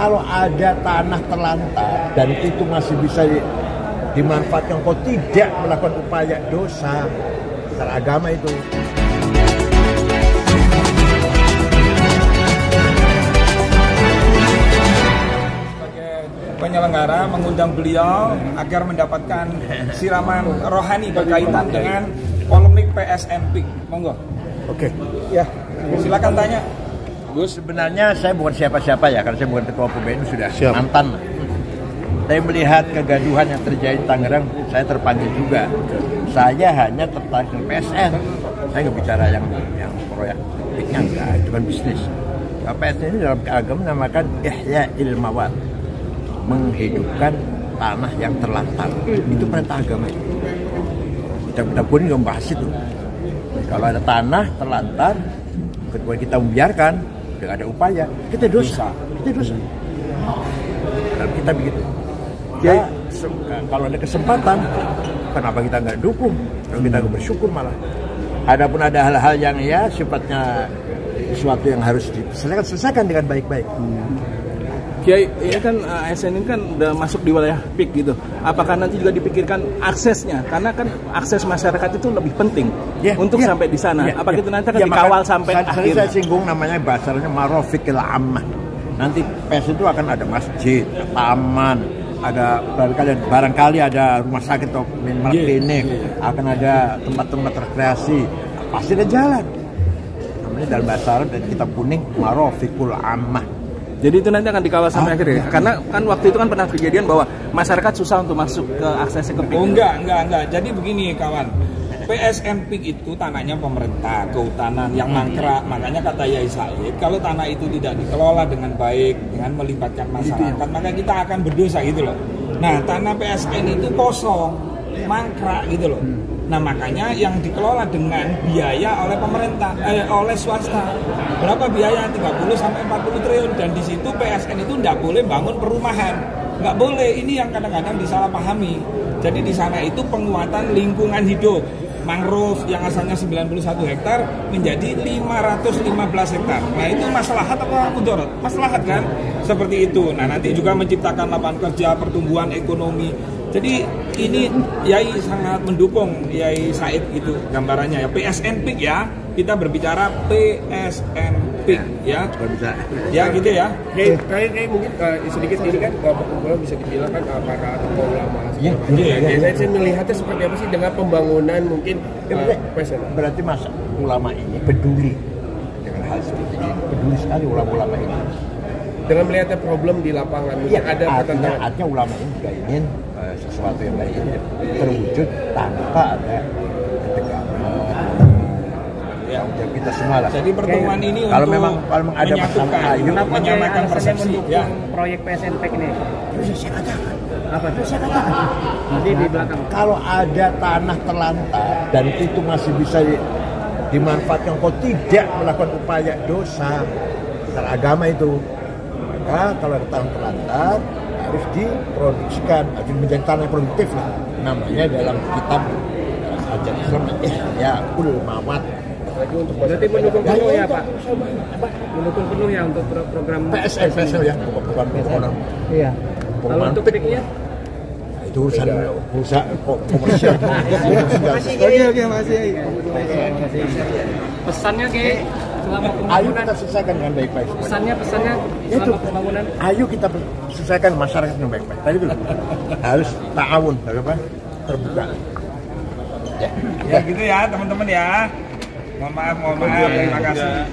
kalau ada tanah terlantar dan itu masih bisa dimanfaatkan, kau tidak melakukan upaya dosa secara agama itu. Penyelenggara mengundang beliau agar mendapatkan siraman rohani berkaitan dengan polemik PSNP. Monggo. Oke. Ya, silakan tanya. Gus, sebenarnya saya bukan siapa-siapa ya, karena saya bukan ketua PBNU, sudah mantan. Saya melihat kegaduhan yang terjadi di Tangerang, saya terpanggil juga. Saya hanya tertarik dengan PSN. Saya nggak bicara yang proyeknya, enggak, itu kan bisnis. PSN ini dalam agama menamakan ihya ilmawat, menghidupkan tanah yang terlantar. Itu perintah agama itu. Kita pun nggak membahas itu. Kalau ada tanah terlantar, ketika kita membiarkan, tidak ada upaya, kita dosa. Dan kita begitu. Ya, kalau ada kesempatan, kenapa kita nggak dukung? Kalau kita nggak bersyukur malah. Adapun ada hal-hal yang ya sifatnya sesuatu yang harus diselesaikan dengan baik-baik. Kiai, ini kan ASN ini kan udah masuk di wilayah PIK gitu. Apakah nanti juga dipikirkan aksesnya? Karena kan akses masyarakat itu lebih penting untuk sampai di sana. Apakah itu nanti akan dikawal sampai akhir? Saya singgung namanya bahasanya marofikil ammah. Nanti PS itu akan ada masjid, taman, ada barangkali ada rumah sakit atau minimal klinik, akan ada tempat-tempat rekreasi, pasti ada jalan. Namanya dalam bahasa Arab dan kitab kuning marofikul ammah. Jadi itu nanti akan dikawal sampai akhir ya? Karena kan waktu itu kan pernah kejadian bahwa masyarakat susah untuk masuk ke aksesnya ke PIK. Oh enggak. Jadi begini kawan, PSN PIK itu tanahnya pemerintah, kehutanan yang mangkrak. Makanya kata Yai Said, kalau tanah itu tidak dikelola dengan baik, dengan melibatkan masyarakat, maka kita akan berdosa gitu loh. Nah, tanah PSN itu kosong, mangkrak gitu loh. Nah, makanya yang dikelola dengan biaya oleh pemerintah, oleh swasta. Berapa biaya? 30-40 triliun. Dan di situ PSN itu tidak boleh bangun perumahan. Nggak boleh, ini yang kadang-kadang disalahpahami. Jadi di sana itu penguatan lingkungan hidup. Mangrove yang asalnya 91 hektar menjadi 515 hektar. Nah itu maslahat apa mudarat? Maslahat kan? Seperti itu. Nah nanti juga menciptakan lapangan kerja, pertumbuhan ekonomi. Jadi ini Yai sangat mendukung Yai Said gitu gambarannya ya. PSN PIK ya. Kita berbicara PSN PIK ya. Ya gitu ya. Kayak mungkin sedikit ini kan perkumpulan bisa dibilang kan para tokoh ulama. Saya melihatnya seperti apa sih dengan pembangunan mungkin PSN. Berarti masa ulama ini peduli dengan hal seperti ini. Peduli sekali ulama-ulama ini. Dengan melihatnya problem di lapangan, mungkin ada pertentangan. Artinya ulama ini juga ingin sesuatu yang baik ini terwujud tanpa ada ketegangan. Ya, kita semua lah. Jadi pertemuan ini kalau untuk memang ada masalah, ayo menyamakan persepsi ya. Proyek PSNP ini. Terus saya katakan. Apa itu? Saya katakan. Nanti di belakang. Kalau ada tanah terlantar dan itu masih bisa dimanfaatkan, kau tidak melakukan upaya dosa secara agama itu, maka kalau ada tanah terlantar harus diproduksikan, harus menjadi tanah yang produktif lah. Namanya dalam kitab ajaran Islam ya ulmawat. Berarti mendukung penuh ya Pak? Mendukung penuh ya untuk program PSN ya, bukan program. Iya. Kalau untuk PIK-nya? Itu urusan komersial. Oke, masih. Pesannya Ki, selama pembangunan. Ayo kita selesaikan dengan baik-baik. Pesannya selama pembangunan. Ayo kita selesaikan masyarakat dengan baik-baik. Tadi dulu harus ta'awun, terbuka. Ya gitu ya teman-teman ya. Mohon maaf, terima kasih.